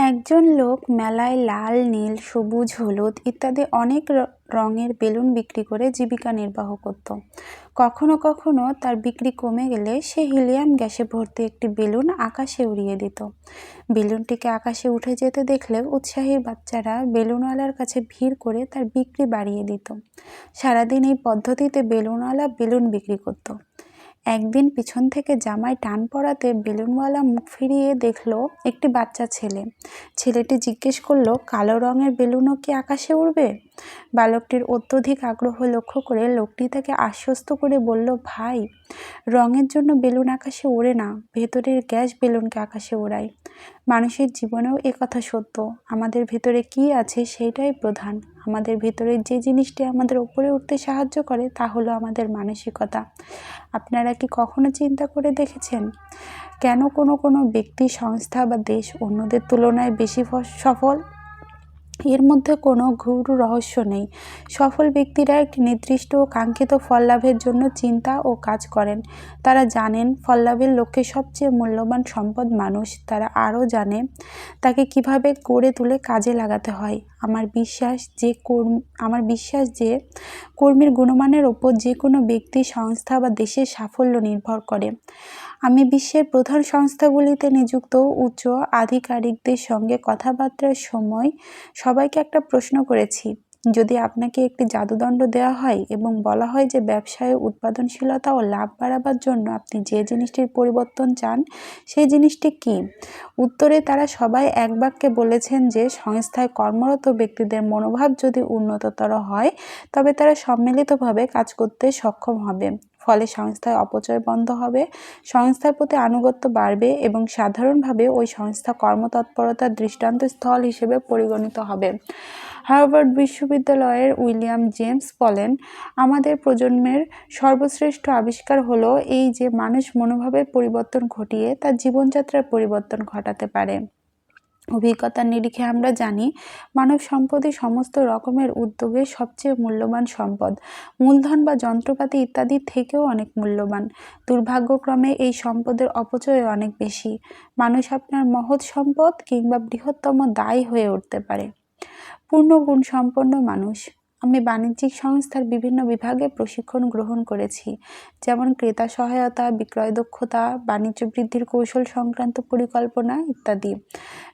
একজন লোক মেলায় লাল, নীল, সবুজ, হলুদ ইত্যাদি অনেক রঙের বেলুন বিক্রি করে জীবিকা নির্বাহ করত। কখনো কখনো তার বিক্রি কমে গেলে সে হিলিয়াম গ্যাসে ভর্তি একটি বেলুন আকাশে উড়িয়ে দিত। বেলুনটিকে আকাশে উঠে যেতে দেখলে উৎসাহী বাচ্চারা বেলুনওয়ালার কাছে ভিড় করে তার বিক্রি বাড়িয়ে দিত। সারাদিন এই পদ্ধতিতে বেলুনওয়ালা বেলুন বিক্রি করত। একদিন পিছন থেকে জামায় টান পড়াতে বেলুনওয়ালা মুখ ফিরিয়ে দেখলো একটি বাচ্চা ছেলে। ছেলেটি জিজ্ঞেস করলো, কালো রঙের বেলুনও কি আকাশে উড়বে? বালকটির অত্যধিক আগ্রহ লক্ষ্য করে লোকটি তাকে আশ্বস্ত করে বলল, ভাই, রঙের জন্য বেলুন আকাশে ওড়ে না, ভেতরের গ্যাস বেলুনকে আকাশে ওড়ায়। মানুষের জীবনেও একথা সত্য। আমাদের ভেতরে কি আছে সেটাই প্রধান। আমাদের ভেতরে যে জিনিসটি আমাদের উপরে উঠতে সাহায্য করে তা হলো আমাদের মানসিকতা। আপনারা কি কখনো চিন্তা করে দেখেছেন কেন কোনো ব্যক্তি, সংস্থা বা দেশ অন্যদের তুলনায় বেশি সফল? এর মধ্যে কোনো গূঢ় রহস্য নেই। সফল ব্যক্তিরা একটি নির্দিষ্ট ও কাঙ্ক্ষিত ফল লাভের জন্য চিন্তা ও কাজ করেন। তারা জানেন ফল লাভের লক্ষ্যে সবচেয়ে মূল্যবান সম্পদ মানুষ। তারা আরও জানে তাকে কিভাবে গড়ে তুলে কাজে লাগাতে হয়। আমার বিশ্বাস যে কর্মীর গুণমানের ওপর যে কোনো ব্যক্তি, সংস্থা বা দেশের সাফল্য নির্ভর করে। আমি বিশ্বের প্রধান সংস্থাগুলিতে নিযুক্ত উচ্চ আধিকারিকদের সঙ্গে কথাবার্তার সময় সবাইকে একটা প্রশ্ন করেছি। যদি আপনাকে একটি জাদুদণ্ড দেওয়া হয় এবং বলা হয় যে ব্যবসায় উৎপাদনশীলতা ও লাভ বাড়াবার জন্য আপনি যে জিনিসটির পরিবর্তন চান সেই জিনিসটি কি? উত্তরে তারা সবাই এক বাক্যে বলেছেন যে সংস্থায় কর্মরত ব্যক্তিদের মনোভাব যদি উন্নততর হয় তবে তারা সম্মিলিতভাবে কাজ করতে সক্ষম হবে। ফলে সংস্থায় অপচয় বন্ধ হবে, সংস্থার প্রতি আনুগত্য বাড়বে এবং সাধারণভাবে ওই সংস্থা কর্মতৎপরতার দৃষ্টান্ত স্থল হিসেবে পরিগণিত হবে। হার্ভার্ড বিশ্ববিদ্যালয়ের উইলিয়াম জেমস বলেন, আমাদের প্রজন্মের সর্বশ্রেষ্ঠ আবিষ্কার হলো এই যে মানুষ মনোভাবের পরিবর্তন ঘটিয়ে তার জীবনযাত্রার পরিবর্তন ঘটাতে পারে। অভিজ্ঞতার নিরিখে আমরা জানি মানব সম্পদই সমস্ত রকমের উদ্যোগের সবচেয়ে মূল্যবান সম্পদ। মূলধন বা যন্ত্রপাতি ইত্যাদি থেকেও অনেক মূল্যবান। দুর্ভাগ্যক্রমে এই সম্পদের অপচয় অনেক বেশি। মানুষ আপনার মহৎ সম্পদ কিংবা বৃহত্তম দায় হয়ে উঠতে পারে। পূর্ণ গুণসম্পন্ন মানুষ। আমি বাণিজ্যিক সংস্থার বিভিন্ন বিভাগে প্রশিক্ষণ গ্রহণ করেছি, যেমন ক্রেতা সহায়তা, বিক্রয় দক্ষতা, বাণিজ্য বৃদ্ধির কৌশল সংক্রান্ত পরিকল্পনা ইত্যাদি।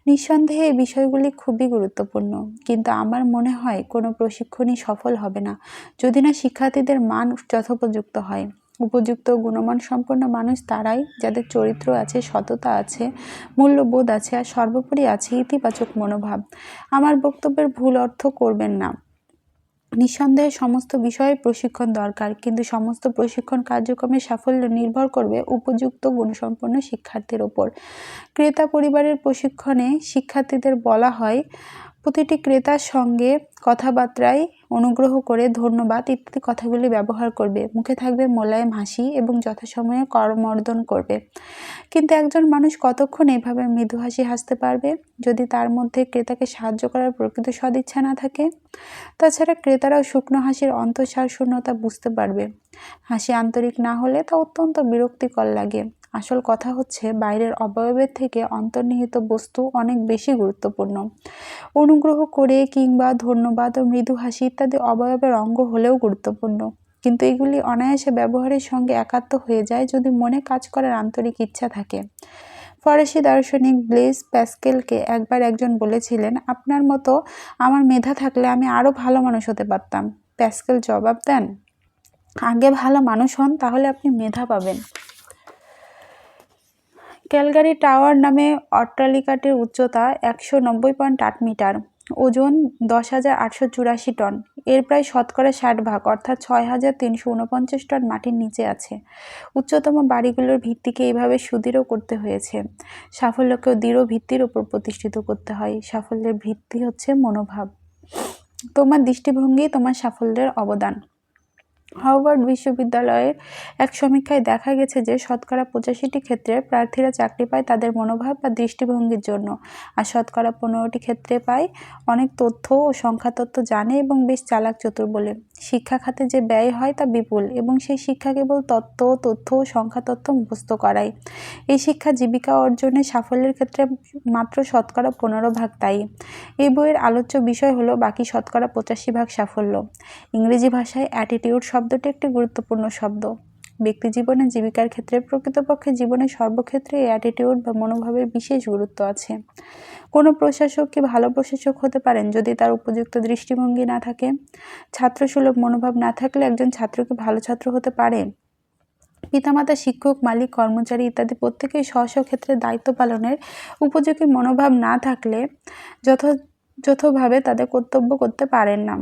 নিঃসন্দেহে এই বিষয়গুলি খুবই গুরুত্বপূর্ণ, কিন্তু আমার মনে হয় কোনো প্রশিক্ষণই সফল হবে না যদি না শিক্ষার্থীদের মান যথোপযুক্ত হয়। উপযুক্ত গুণমান সম্পন্ন মানুষ তারাই যাদের চরিত্র আছে, সততা আছে, মূল্যবোধ আছে আর সর্বোপরি আছে ইতিবাচক মনোভাব। আমার বক্তব্যের ভুল অর্থ করবেন না। নিঃসন্দেহে সমস্ত বিষয়ে প্রশিক্ষণ দরকার, কিন্তু সমস্ত প্রশিক্ষণ কার্যক্রমের সাফল্য নির্ভর করবে উপযুক্ত গুণসম্পন্ন শিক্ষার্থীর ওপর। ক্রেতা পরিবারের প্রশিক্ষণে শিক্ষার্থীদের বলা হয় প্রতিটি ক্রেতার সঙ্গে কথাবার্তায় অনুগ্রহ করে ধন্যবাদ ইত্যাদি কথাগুলি ব্যবহার করবে, মুখে থাকবে মোলায়েম হাসি এবং যথাসময়ে করমর্দন করবে। কিন্তু একজন মানুষ কতক্ষণ এভাবে মৃদু হাসি হাসতে পারবে যদি তার মধ্যে ক্রেতাকে সাহায্য করার প্রকৃত সদিচ্ছা না থাকে? তাছাড়া ক্রেতারাও শুকনো হাসির অন্তঃসার শূন্যতা বুঝতে পারবে। হাসি আন্তরিক না হলে তা অত্যন্ত বিরক্তিকর লাগে। আসল কথা হচ্ছে বাইরের অবয়বের থেকে অন্তর্নিহিত বস্তু অনেক বেশি গুরুত্বপূর্ণ। অনুগ্রহ করে কিংবা ধন্যবাদ ও মৃদু হাসি ইত্যাদি অবয়বের অঙ্গ হলেও গুরুত্বপূর্ণ, কিন্তু এগুলি অনায়াসে ব্যবহারের সঙ্গে একাত্ম হয়ে যায় যদি মনে কাজ করার আন্তরিক ইচ্ছা থাকে। ফরাসি দার্শনিক ব্লেজ প্যাস্কেলকে একবার একজন বলেছিলেন, আপনার মতো আমার মেধা থাকলে আমি আরও ভালো মানুষ হতে পারতাম। প্যাস্কেল জবাব দেন, আগে ভালো মানুষ হন, তাহলে আপনি মেধা পাবেন। ক্যালগারি টাওয়ার নামে অট্টালিকাটির উচ্চতা 190.8 মিটার, ওজন 10,884 টন। এর প্রায় শতকরা 60% অর্থাৎ 6,349 টন মাটির নিচে আছে। উচ্চতম বাড়িগুলোর ভিত্তিকে এইভাবে সুদৃঢ় করতে হয়েছে। সাফল্যকেও দৃঢ় ভিত্তির উপর প্রতিষ্ঠিত করতে হয়। সাফল্যের ভিত্তি হচ্ছে মনোভাব। তোমার দৃষ্টিভঙ্গি তোমার সাফল্যের অবদান। হার্ভার্ড বিশ্ববিদ্যালয়ের এক সমীক্ষায় দেখা গেছে যে শতকরা 85টি ক্ষেত্রে প্রার্থীরা চাকরি পায় তাদের মনোভাব বা দৃষ্টিভঙ্গির জন্য, আর শতকরা 15টি ক্ষেত্রে পায় অনেক তথ্য ও সংখ্যাতত্ত্ব জানে এবং বেশ চালাক চতুর বলে। শিক্ষা খাতে যে ব্যয় হয় তা বিপুল এবং সেই শিক্ষা কেবল তত্ত্ব, তথ্য ও সংখ্যা তত্ত্ব মুখস্থ করায়। এই শিক্ষা জীবিকা অর্জনে সাফল্যের ক্ষেত্রে মাত্র 15% দায়ী। এই বইয়ের আলোচ্য বিষয় হলো বাকি 85% সাফল্য। ইংরেজি ভাষায় অ্যাটিটিউড শব্দটি একটি গুরুত্বপূর্ণ শব্দ। ব্যক্তি জীবনে জীবিকার ক্ষেত্রে প্রকৃতপক্ষে জীবনের সর্বক্ষেত্রে এই অ্যাটিটিউড বা মনোভাবের বিশেষ গুরুত্ব আছে। কোনো প্রশাসক কি ভালো প্রশাসক হতে পারেন যদি তার উপযুক্ত দৃষ্টিভঙ্গি না থাকে? ছাত্রসুলভ মনোভাব না থাকলে একজন ছাত্র কি ভালো ছাত্র হতে পারে? পিতামাতা, শিক্ষক, মালিক, কর্মচারী ইত্যাদি প্রত্যেকেই স্ব ক্ষেত্রে দায়িত্ব পালনের উপযোগী মনোভাব না থাকলে যথাযথভাবে তাদের কর্তব্য করতে পারেন না।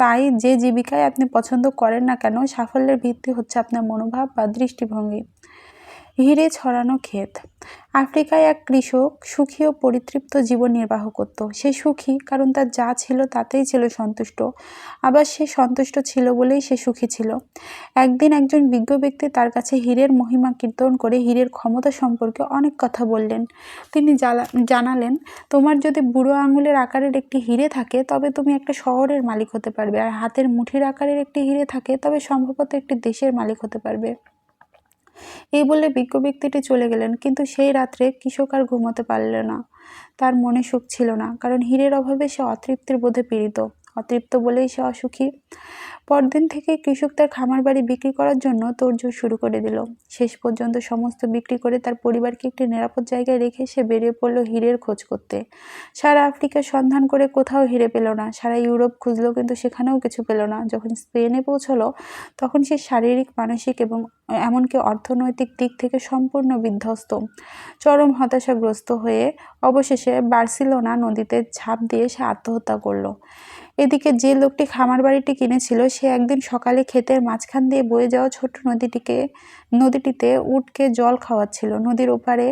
তাই যে জীবিকায় আপনি পছন্দ করেন না কেন, সাফল্যের ভিত্তি হচ্ছে আপনার মনোভাব বা দৃষ্টিভঙ্গি। হিরে ছড়ানো ক্ষেত। আফ্রিকায় এক কৃষক সুখী ও পরিতৃপ্ত জীবন নির্বাহ করত। সে সুখী কারণ তার যা ছিল তাতেই ছিল সন্তুষ্ট, আবার সে সন্তুষ্ট ছিল বলেই সে সুখী ছিল। একদিন একজন বিজ্ঞ ব্যক্তি তার কাছে হীরের মহিমা কীর্তন করে হীরের ক্ষমতা সম্পর্কে অনেক কথা বললেন। তিনি জানালেন, তোমার যদি বুড়ো আঙুলের আকারের একটি হিরে থাকে তবে তুমি একটা শহরের মালিক হতে পারবে, আর হাতের মুঠির আকারের একটি হিরে থাকে তবে সম্ভবত একটি দেশের মালিক হতে পারবে। এই বলে বিজ্ঞ ব্যক্তিটি চলে গেলেন, কিন্তু সেই রাত্রে কৃষক আর ঘুমোতে পারল না। তার মনে সুখ ছিল না, কারণ হীরের অভাবে সে অতৃপ্তির বোধে পীড়িত। অতৃপ্ত বলেই সে অসুখী। পরদিন থেকে কৃষক তার খামার বাড়ি বিক্রি করার জন্য তোড়জোড় শুরু করে দিল। শেষ পর্যন্ত সমস্ত বিক্রি করে তার পরিবারকে একটি নিরাপদ জায়গায় রেখে সে বেরিয়ে পড়ল হীরের খোঁজ করতে। সারা আফ্রিকার সন্ধান করে কোথাও হীরে পেল না। সারা ইউরোপ খুঁজলো, কিন্তু সেখানেও কিছু পেল না। যখন স্পেনে পৌঁছলো তখন সে শারীরিক, মানসিক এবং এমনকি অর্থনৈতিক দিক থেকে সম্পূর্ণ বিধ্বস্ত। চরম হতাশাগ্রস্ত হয়ে অবশেষে বার্সিলোনা নদীতে ঝাঁপ দিয়ে সে আত্মহত্যা করলো। এদিকে যে লোকটি খামার বাড়িটি কিনেছিল সে একদিন সকালে ক্ষেতের মাঝখান দিয়ে বয়ে যাওয়া ছোট্ট নদীটিতে উটকে জল খাওয়াচ্ছিল। নদীর ওপারে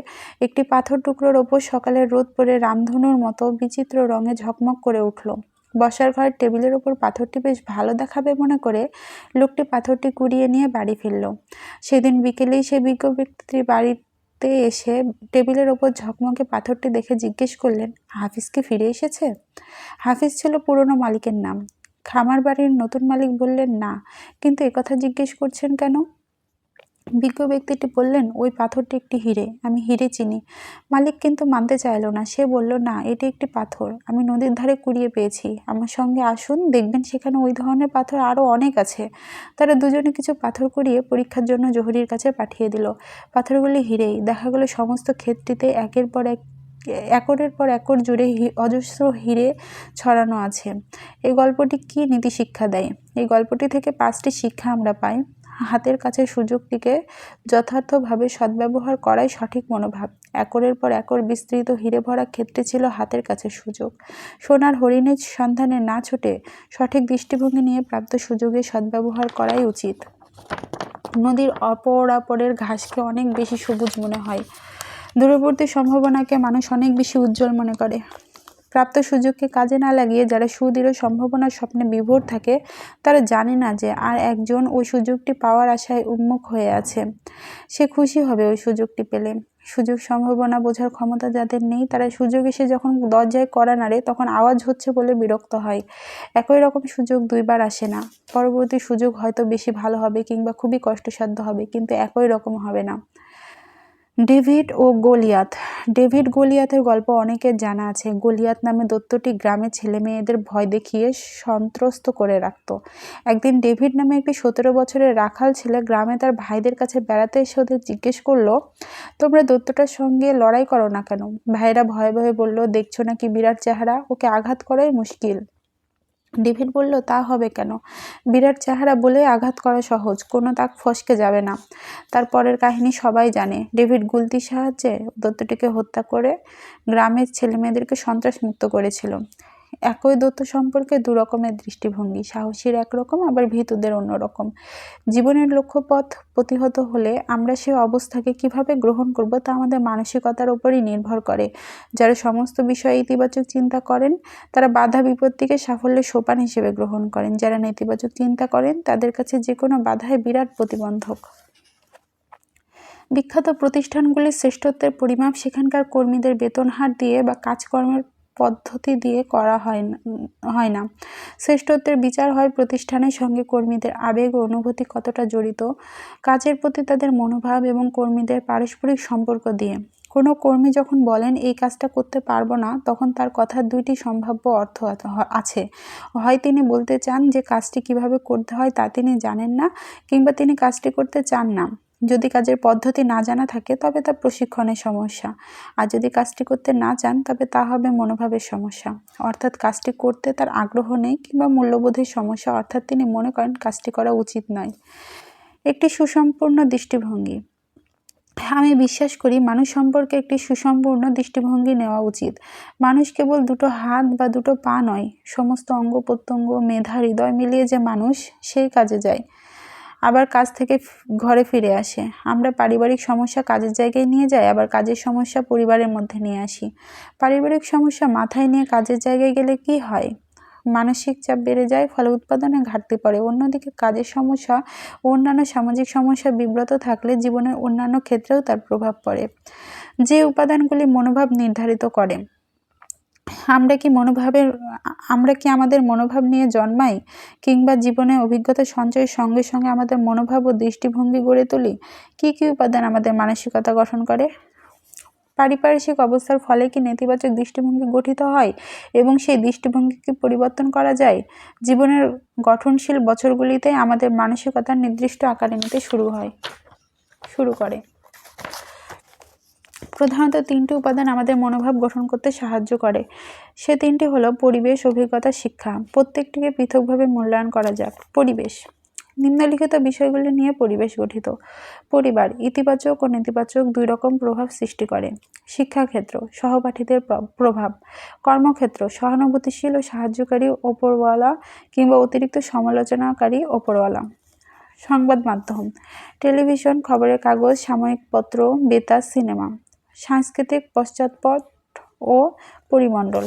একটি পাথর টুকরোর ওপর সকালের রোদ পড়ে রামধনুর মতো বিচিত্র রঙে ঝকমক করে উঠল। বসার ঘরের টেবিলের ওপর পাথরটি বেশ ভালো দেখাবে মনে করে লোকটি পাথরটি কুড়িয়ে নিয়ে বাড়ি ফিরল। সেদিন বিকেলেই সে বিজ্ঞ ব্যক্তির বাড়িতে এসে টেবিলের ওপর ঝকমকে পাথরটি দেখে জিজ্ঞেস করলেন, হাফিজ কি ফিরে এসেছে? হাফিজ ছিল পুরনো মালিকের নাম। খামার বাড়ির নতুন মালিক বললেন, না, কিন্তু একথা জিজ্ঞেস করছেন কেন? বিজ্ঞ ব্যক্তিটি বললেন, ওই পাথরটি একটি হিরে, আমি হিরে চিনি। মালিক কিন্তু মানতে চাইল না। সে বলল, না, এটি একটি পাথর, আমি নদীর ধারে কুড়িয়ে পেয়েছি। আমার সঙ্গে আসুন, দেখবেন সেখানে ওই ধরনের পাথর আরও অনেক আছে। তারা দুজনে কিছু পাথর কুড়িয়ে পরীক্ষার জন্য জহুরির কাছে পাঠিয়ে দিল। পাথরগুলি হিরেই। দেখা গেল সমস্ত ক্ষেতটিতে একরের পর একর জুড়ে অজস্র হিরে ছড়ানো আছে। এই গল্পটি কি নীতি শিক্ষা দেয়? এই গল্পটি থেকে 5টি শিক্ষা আমরা পাই। হাতের কাছে সুযোগটিকে যথার্থভাবে সদ্ব্যবহার করাই সঠিক মনোভাব। একরের পর একর বিস্তৃত হিরে ভরা ক্ষেত্রে ছিল হাতের কাছে সুযোগ। সোনার হরিণের সন্ধানে না ছুটে সঠিক দৃষ্টিভঙ্গি নিয়ে প্রাপ্ত সুযোগের সদ্ব্যবহার করাই উচিত। নদীর অপরাপরের ঘাসকে অনেক বেশি সবুজ মনে হয়। দূরবর্তী সম্ভাবনাকে মানুষ অনেক বেশি উজ্জ্বল মনে করে। প্রাপ্ত সুযোগকে কাজে না লাগিয়ে যারা সুদৃঢ় সম্ভাবনার স্বপ্নে বিভোর থাকে তারা জানে না যে আর একজন ওই সুযোগটি পাওয়ার আশায় উন্মুখ হয়ে আছে। সে খুশি হবে ওই সুযোগটি পেলে। সুযোগ সম্ভাবনা বোঝার ক্ষমতা যাদের নেই তারা সুযোগ এসে যখন দরজায় কড়া নাড়ে তখন আওয়াজ হচ্ছে বলে বিরক্ত হয়। একই রকম সুযোগ দুইবার আসে না। পরবর্তী সুযোগ হয়তো বেশি ভালো হবে কিংবা খুবই কষ্টসাধ্য হবে, কিন্তু একই রকম হবে না। ডেভিড ও গলিয়াত। ডেভিড গলিয়াতের গল্প অনেকের জানা আছে। গলিয়াত নামে দৈত্যটি গ্রামের ছেলে মেয়েদের ভয় দেখিয়ে সন্ত্রস্ত করে রাখত। একদিন ডেভিড নামে একটি 17 বছরের রাখাল ছেলে গ্রামে তার ভাইদের কাছে বেড়াতে এসে ওদের জিজ্ঞেস করলো, তোমরা দৈত্যটার সঙ্গে লড়াই করো না কেন? ভাইরা ভয়ে ভয়ে বলল, দেখছো না কি বিরাট চেহারা, ওকে আঘাত করাই মুশকিল। ডেভিড বলল, তা হবে কেন? বিরাট চেহারা বলে আঘাত করা সহজ, কোনো দাগ ফসকে যাবে না। তারপরের কাহিনী সবাই জানে। ডেভিড গুলতির সাহায্যে দৈত্যটিকে হত্যা করে গ্রামের ছেলেমেয়েদেরকে সন্ত্রাস মুক্ত করেছিল। একই দৈত্য সম্পর্কে দু রকমের দৃষ্টিভঙ্গি, সাহসীর একরকম, আবার ভীতুদের অন্যরকম। জীবনের লক্ষ্যপথ প্রতিহত হলে আমরা সে অবস্থাকে কিভাবে গ্রহণ করব তা আমাদের মানসিকতার উপরই নির্ভর করে। যারা সমস্ত বিষয়ে ইতিবাচক চিন্তা করেন তারা বাধা বিপত্তিকে সাফল্যের সোপান হিসেবে গ্রহণ করেন। যারা নেতিবাচক চিন্তা করেন তাদের কাছে যে কোনো বাধাই বিরাট প্রতিবন্ধক। বিখ্যাত প্রতিষ্ঠানগুলির শ্রেষ্ঠত্বের পরিমাপ সেখানকার কর্মীদের বেতন হার দিয়ে বা কাজকর্মের পদ্ধতি দিয়ে করা হয় না। শ্রেষ্ঠত্বের বিচার হয় প্রতিষ্ঠানের সঙ্গে কর্মীদের আবেগ ও অনুভূতি কতটা জড়িত, কাজের প্রতি তাদের মনোভাব এবং কর্মীদের পারস্পরিক সম্পর্ক দিয়ে। কোনো কর্মী যখন বলেন এই কাজটা করতে পারবো না, তখন তার কথার দুইটি সম্ভাব্য অর্থ আছে। হয় তিনি বলতে চান যে কাজটি কিভাবে করতে হয় তা তিনি জানেন না, কিংবা তিনি কাজটি করতে চান না। যদি কাজের পদ্ধতি না জানা থাকে তবে তা প্রশিক্ষণের সমস্যা, আর যদি কাজটি করতে না চান তবে তা হবে মনোভাবের সমস্যা, অর্থাৎ কাজটি করতে তার আগ্রহ নেই, কিংবা মূল্যবোধের সমস্যা, অর্থাৎ তিনি মনে করেন কাজটি করা উচিত নয়। একটি সুসম্পূর্ণ দৃষ্টিভঙ্গি। আমি বিশ্বাস করি মানুষ সম্পর্কে একটি সুসম্পূর্ণ দৃষ্টিভঙ্গি নেওয়া উচিত। মানুষ কেবল দুটো হাত বা দুটো পা নয়, সমস্ত অঙ্গ প্রত্যঙ্গ, মেধা, হৃদয় মিলিয়ে যে মানুষ সেই কাজে যায়, আবার কাজ থেকে ঘরে ফিরে আসে। আমরা পারিবারিক সমস্যা কাজের জায়গায় নিয়ে যাই, আবার কাজের সমস্যা পরিবারের মধ্যে নিয়ে আসি। পারিবারিক সমস্যা মাথায় নিয়ে কাজের জায়গায় গেলে কি হয়? মানসিক চাপ বেড়ে যায়, ফলে উৎপাদনে ঘাটতি পড়ে। অন্যদিকে কাজের সমস্যা ও অন্যান্য সামাজিক সমস্যা বিব্রত থাকলে জীবনের অন্যান্য ক্ষেত্রেও তার প্রভাব পড়ে। যে উপাদানগুলি মনোভাব নির্ধারিত করে, আমরা কি আমাদের মনোভাব নিয়ে জন্মাই, কিংবা জীবনে অভিজ্ঞতা সঞ্চয়ের সঙ্গে সঙ্গে আমাদের মনোভাব ও দৃষ্টিভঙ্গি গড়ে তুলি? কি কি উপাদান আমাদের মানসিকতা গঠন করে? পারিপার্শ্বিক অবস্থার ফলে কি নেতিবাচক দৃষ্টিভঙ্গি গঠিত হয় এবং সেই দৃষ্টিভঙ্গিকে পরিবর্তন করা যায়? জীবনের গঠনশীল বছরগুলিতে আমাদের মানসিকতা নির্দিষ্ট আকারে নিতে শুরু করে। প্রধানত তিনটি উপাদান আমাদের মনোভাব গঠন করতে সাহায্য করে। সে তিনটি হলো পরিবেশ, অভিজ্ঞতা, শিক্ষা। প্রত্যেকটিকে পৃথকভাবে মূল্যায়ন করা যাক। পরিবেশ। নিম্নলিখিত বিষয়গুলি নিয়ে পরিবেশ গঠিত। পরিবার ইতিবাচক ও নেতিবাচক দুই রকম প্রভাব সৃষ্টি করে। শিক্ষাক্ষেত্র সহপাঠীদের প্রভাব। কর্মক্ষেত্র সহানুভূতিশীল ও সাহায্যকারী ওপরওয়ালা কিংবা অতিরিক্ত সমালোচনাকারী ওপরওয়ালা। সংবাদ মাধ্যম টেলিভিশন, খবরের কাগজ, সাময়িক পত্র, বেতার, সিনেমা। সাংস্কৃতিক পশ্চাৎপট ও পরিমণ্ডল।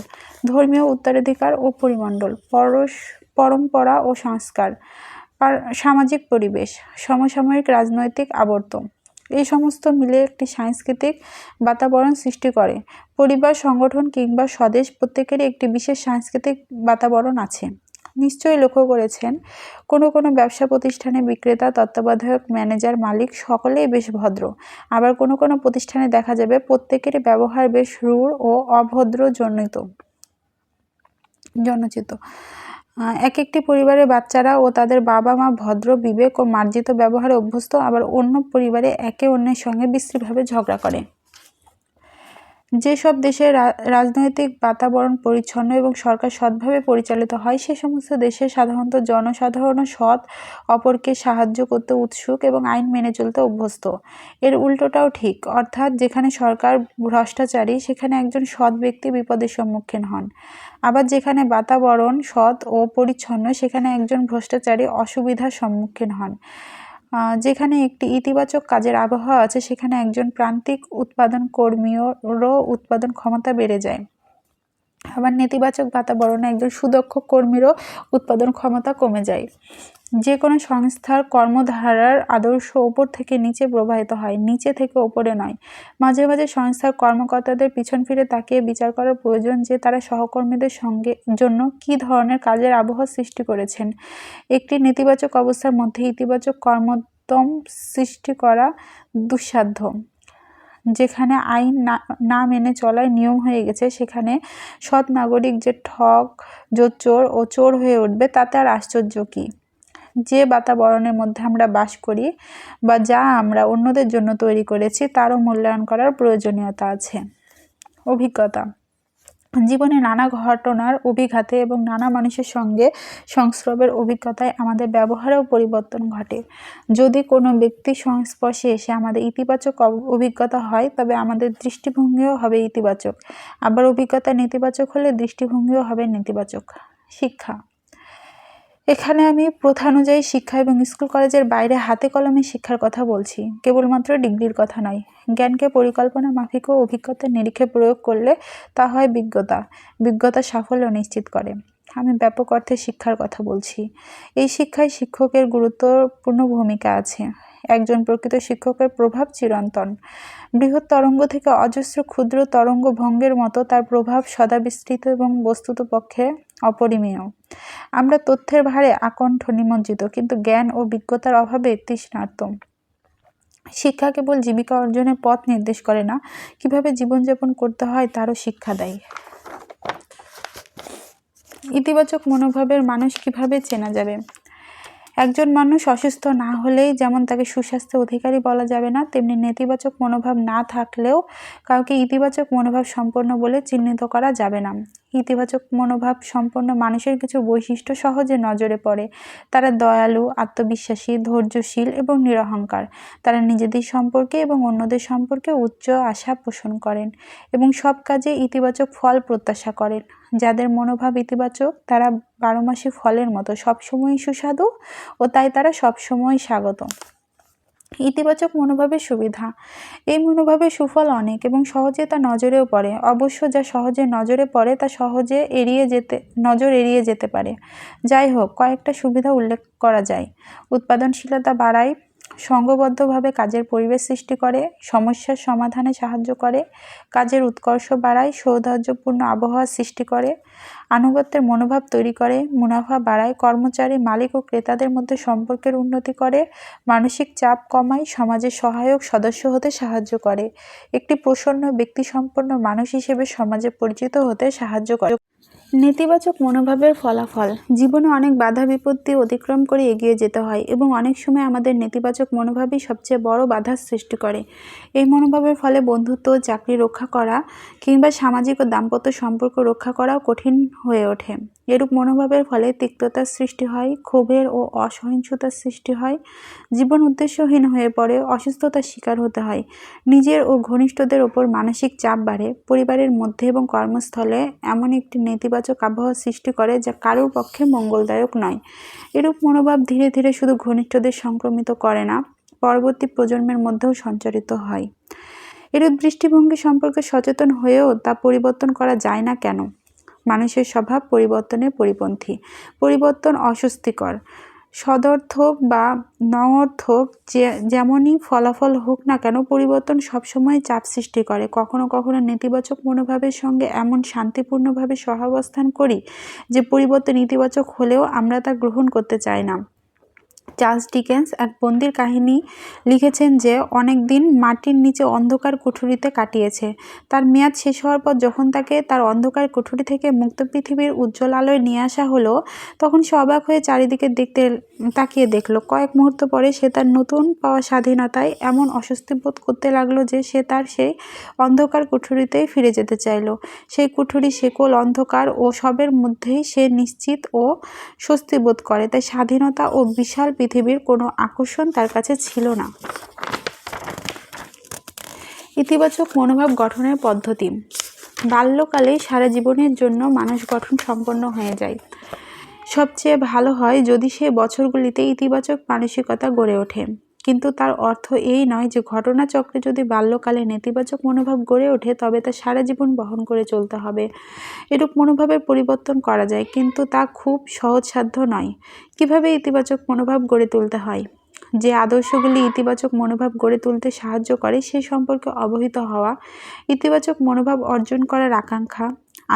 ধর্মীয় উত্তরাধিকার ও পরিমণ্ডল। পরম্পরা ও সংস্কার। সামাজিক পরিবেশ, সমসাময়িক রাজনৈতিক আবর্তন। এই সমস্ত মিলে একটি সাংস্কৃতিক বাতাবরণ সৃষ্টি করে। পরিবার, সংগঠন কিংবা স্বদেশ প্রত্যেকেরই একটি বিশেষ সাংস্কৃতিক বাতাবরণ আছে। নিশ্চয়ই লক্ষ্য করেছেন, কোনো কোনো ব্যবসা প্রতিষ্ঠানে বিক্রেতা, তত্ত্বাবধায়ক, ম্যানেজার, মালিক সকলেই বেশ ভদ্র। আবার কোনো কোনো প্রতিষ্ঠানে দেখা যাবে প্রত্যেকেরই ব্যবহার বেশ রূঢ় ও অভদ্র জনচিত। এক একটি পরিবারের বাচ্চারা ও তাদের বাবা মা ভদ্র, বিবেক ও মার্জিত ব্যবহারে অভ্যস্ত, আবার অন্য পরিবারে একে অন্যের সঙ্গে বিশ্রীভাবে ঝগড়া করে। যেসব দেশের রাজনৈতিক বাতাবরণ পরিচ্ছন্ন এবং সরকার সৎভাবে পরিচালিত হয়, সে সমস্ত দেশে সাধারণত জনসাধারণ সৎ, অপরকে সাহায্য করতে উৎসুক এবং আইন মেনে চলতে অভ্যস্ত। এর উল্টোটাও ঠিক, অর্থাৎ যেখানে সরকার ভ্রষ্টাচারী সেখানে একজন সৎ ব্যক্তি বিপদের সম্মুখীন হন, আবার যেখানে বাতাবরণ সৎ ও পরিচ্ছন্ন সেখানে একজন ভ্রষ্টাচারী অসুবিধার সম্মুখীন হন। যেখানে একটি ইতিবাচক কাজের আবহাওয়া আছে সেখানে একজন প্রান্তিক উৎপাদন কর্মীরও উৎপাদন ক্ষমতা বেড়ে যায়, আবার নেতিবাচক বাতাবরণে একজন সুদক্ষ কর্মীরও উৎপাদন ক্ষমতা কমে যায়। যে কোনো সংস্থার কর্মধারার আদর্শ ওপর থেকে নিচে প্রবাহিত হয়, নিচে থেকে ওপরে নয়। মাঝে মাঝে সংস্থার কর্মকর্তাদের পিছন ফিরে তাকিয়ে বিচার করার প্রয়োজন যে তারা সহকর্মীদের জন্য কী ধরনের কাজের আবহাওয়া সৃষ্টি করেছেন। একটি নেতিবাচক অবস্থার মধ্যে ইতিবাচক কর্মোদ্যম সৃষ্টি করা দুঃসাধ্য। যেখানে আইন না মেনে চলায় নিয়ম হয়ে গেছে সেখানে সৎ নাগরিক যে ঠক, জোচ্চোর ও চোর হয়ে উঠবে তাতে আর আশ্চর্য কী? যে বাতাবরণের মধ্যে আমরা বাস করি বা যা আমরা অন্যদের জন্য তৈরি করেছি তারও মূল্যায়ন করার প্রয়োজনীয়তা আছে। অভিজ্ঞতা জীবনে নানা ঘটনার অভিঘাতে এবং নানা মানুষের সঙ্গে সংস্রবের অভিজ্ঞতায় আমাদের ব্যবহারেও পরিবর্তন ঘটে। যদি কোনো ব্যক্তির সংস্পর্শে এসে আমাদের ইতিবাচক অভিজ্ঞতা হয় তবে আমাদের দৃষ্টিভঙ্গিও হবে ইতিবাচক, আবার অভিজ্ঞতা নেতিবাচক হলে দৃষ্টিভঙ্গিও হবে নেতিবাচক। শিক্ষা এখানে আমি প্রথানুযায়ী শিক্ষা এবং স্কুল কলেজের বাইরে হাতে কলমে শিক্ষার কথা বলছি, কেবলমাত্র ডিগ্রির কথা নয়। জ্ঞানকে পরিকল্পনা মাফিক ও অভিজ্ঞতার নিরিখে প্রয়োগ করলে তা হয় বিজ্ঞতা সাফল্য নিশ্চিত করে। আমি ব্যাপক অর্থে শিক্ষার কথা বলছি। এই শিক্ষায় শিক্ষকের গুরুত্বপূর্ণ ভূমিকা আছে। একজন প্রকৃত শিক্ষকের প্রভাব চিরন্তন। বৃহৎ তরঙ্গ থেকে অজস্র ক্ষুদ্র তরঙ্গ ভঙ্গের মতো তার প্রভাব সদা বিস্তৃত এবং বস্তুতপক্ষে অপরিমেয়। আমরা তথ্যের ভারে আকণ্ঠ নিমজ্জিত, কিন্তু জ্ঞান ও বিজ্ঞতার অভাবে তৃষ্ণার্ত। শিক্ষা কেবল জীবিকা অর্জনের পথ নির্দেশ করে না, কিভাবে জীবনযাপন করতে হয় তারও শিক্ষা দেয়। ইতিবাচক মনোভাবের মানুষ কিভাবে চেনা যাবে? একজন মানুষ অসুস্থ না হলেই যেমন তাকে সুস্বাস্থ্যের অধিকারী বলা যাবে না, তেমনি নেতিবাচক মনোভাব না থাকলেও কাউকে ইতিবাচক মনোভাব সম্পন্ন বলে চিহ্নিত করা যাবে না। ইতিবাচক মনোভাব সম্পন্ন মানুষের কিছু বৈশিষ্ট্য সহজে নজরে পড়ে। তারা দয়ালু, আত্মবিশ্বাসী, ধৈর্যশীল এবং নিরহংকার। তারা নিজেদের সম্পর্কে এবং অন্যদের সম্পর্কে উচ্চ আশা পোষণ করেন এবং সব কাজে ইতিবাচক ফল প্রত্যাশা করেন। যাদের মনোভাব ইতিবাচক তারা 12 মাসে ফলের মতো সবসময়ই সুস্বাদু ও তাই তারা সবসময় স্বাগত। ইতিবাচক মনোভাবের সুবিধা। এই মনোভাবের সুফল অনেক এবং সহজে তা নজরেও পড়ে। অবশ্য যা সহজে নজরে পড়ে তা সহজে নজর এড়িয়ে যেতে পারে। যাই হোক, কয়েকটা সুবিধা উল্লেখ করা যায়। উৎপাদনশীলতা বাড়ায়, সংঘবদ্ধভাবে কাজের পরিবেশ সৃষ্টি করে, সমস্যার সমাধানে সাহায্য করে, কাজের উৎকর্ষ বাড়ায়, সৌহার্দ্যপূর্ণ আবহাওয়া সৃষ্টি করে, আনুগত্যের মনোভাব তৈরি করে, মুনাফা বাড়ায়, কর্মচারী, মালিক ও ক্রেতাদের মধ্যে সম্পর্কের উন্নতি করে, মানসিক চাপ কমায়, সমাজের সহায়ক সদস্য হতে সাহায্য করে, একটি প্রসন্ন ব্যক্তিসম্পন্ন মানুষ হিসেবে সমাজে পরিচিত হতে সাহায্য করে। নেতিবাচক মনোভাবের ফলাফল। জীবনে অনেক বাধা বিপত্তি অতিক্রম করে এগিয়ে যেতে হয় এবং অনেক সময় আমাদের নেতিবাচক মনোভাবই সবচেয়ে বড় বাধার সৃষ্টি করে। এই মনোভাবের ফলে বন্ধুত্ব, চাকরি রক্ষা করা কিংবা সামাজিক ও দাম্পত্য সম্পর্ক রক্ষা করাও কঠিন হয়ে ওঠে। এরূপ মনোভাবের ফলে তিক্ততার সৃষ্টি হয়, ক্ষোভের ও অসহিষ্ণুতার সৃষ্টি হয়, জীবন উদ্দেশ্যহীন হয়ে পড়ে, অসুস্থতার শিকার হতে হয়, নিজের ও ঘনিষ্ঠদের ওপর মানসিক চাপ বাড়ে, পরিবারের মধ্যে এবং কর্মস্থলে এমন একটি নেতিবাচক আবহাওয়া সৃষ্টি করে যা কারোর পক্ষে মঙ্গলদায়ক নয়। এরূপ মনোভাব ধীরে ধীরে শুধু ঘনিষ্ঠদের সংক্রমিত করে না, পরবর্তী প্রজন্মের মধ্যেও সঞ্চারিত হয়। এরূপ দৃষ্টিভঙ্গি সম্পর্কে সচেতন হয়েও তা পরিবর্তন করা যায় না কেন? মানুষের স্বভাব পরিবর্তনের পরিপন্থী। পরিবর্তন অস্বস্তিকর। সদর্থক বা নঅর্থক যেমনই ফলাফল হোক না কেন, পরিবর্তন সবসময় চাপ সৃষ্টি করে। কখনো কখনো নেতিবাচক মনোভাবের সঙ্গে এমন শান্তিপূর্ণভাবে সহাবস্থান করি যে পরিবর্তন ইতিবাচক হলেও আমরা তা গ্রহণ করতে চাই না। চার্লস ডিকেন্স এক বন্দির কাহিনী লিখেছেন যে অনেক দিন মাটির নিচে অন্ধকার কুঠুরিতে কাটিয়েছে। তার মেয়াদ শেষ হওয়ার পর যখন তাকে তার অন্ধকার কুঠুরি থেকে মুক্ত পৃথিবীর উজ্জ্বল আলোয় নিয়ে আসা হলো, তখন সে অবাক হয়ে চারিদিকে তাকিয়ে দেখল। কয়েক মুহূর্ত পরে সে তার নতুন পাওয়া স্বাধীনতায় এমন অস্বস্তি বোধ করতে লাগলো যে সে তার সেই অন্ধকার কুঠুরিতেই ফিরে যেতে চাইল। সেই কুঠুরি শেকল, অন্ধকার ও সবের মধ্যেই সে নিশ্চিত ও স্বস্তি বোধ করে। তাই স্বাধীনতা ও বিশাল পৃথিবীর কোনো আকর্ষণ তার কাছে ছিল না। ইতিবাচক মনোভাব গঠনের পদ্ধতি। বাল্যকালে সারা জীবনের জন্য মানুষ গঠন সম্পন্ন হয়ে যায়। সবচেয়ে ভালো হয় যদি সে বছরগুলিতে ইতিবাচক মানসিকতা গড়ে ওঠে। কিন্তু তার অর্থ এই নয় যে ঘটনাচক্রে যদি বাল্যকালে নেতিবাচক মনোভাব গড়ে ওঠে তবে তা সারা জীবন বহন করে চলতে হবে। এরূপ মনোভাবের পরিবর্তন করা যায়, কিন্তু তা খুব সহজসাধ্য নয়। কিভাবে ইতিবাচক মনোভাব গড়ে তুলতে হয়? যে আদর্শগুলি ইতিবাচক মনোভাব গড়ে তুলতে সাহায্য করে সে সম্পর্কে অবহিত হওয়া, ইতিবাচক মনোভাব অর্জন করার আকাঙ্ক্ষা,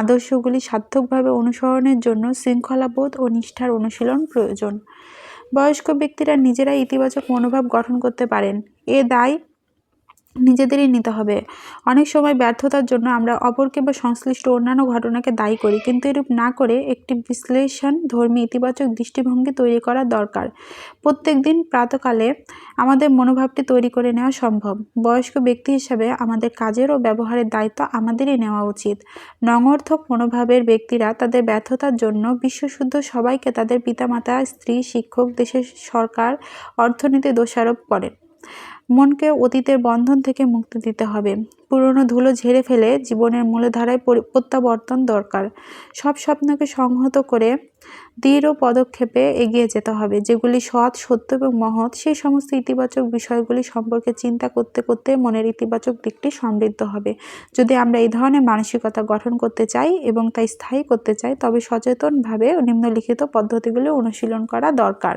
আদর্শগুলি সার্থকভাবে অনুসরণের জন্য শৃঙ্খলাবোধ ও নিষ্ঠার অনুশীলন প্রয়োজন। বয়স্ক ব্যক্তিরা নিজেরাই ইতিবাচক মনোভাব গঠন করতে পারেন, এ দায় নিজেদেরই নিতে হবে। অনেক সময় ব্যর্থতার জন্য আমরা অপরকে বা সংশ্লিষ্ট অন্যান্য ঘটনাকে দায়ী করি, কিন্তু এরূপ না করে একটি বিশ্লেষণধর্মী ইতিবাচক দৃষ্টিভঙ্গি তৈরি করা দরকার। প্রত্যেক দিন প্রাতকালে আমাদের মনোভাবটি তৈরি করে নেওয়া সম্ভব। বয়স্ক ব্যক্তি হিসাবে আমাদের কাজের ও ব্যবহারের দায়িত্ব আমাদেরই নেওয়া উচিত। নঙর্থক মনোভাবের ব্যক্তিরা তাদের ব্যর্থতার জন্য বিশ্বসুদ্ধ সবাইকে, তাদের পিতামাতা, স্ত্রী, শিক্ষক, দেশের সরকার, অর্থনীতি দোষারোপ করেন। মনকে অতীতের বন্ধন থেকে মুক্তি দিতে হবে। পুরনো ধুলো ঝেড়ে ফেলে জীবনের মূলধারায় প্রত্যাবর্তন দরকার। সব স্বপ্নকে সংহত করে দৃঢ় পদক্ষেপে এগিয়ে যেতে হবে। যেগুলি সৎ, সত্য এবং মহৎ, সেই সমস্ত ইতিবাচক বিষয়গুলি সম্পর্কে চিন্তা করতে করতে মনের ইতিবাচক দিকটি সমৃদ্ধ হবে। যদি আমরা এই ধরনের মানসিকতা গঠন করতে চাই এবং তা স্থায়ী করতে চাই, তবে সচেতনভাবে নিম্নলিখিত পদ্ধতিগুলি অনুশীলন করা দরকার।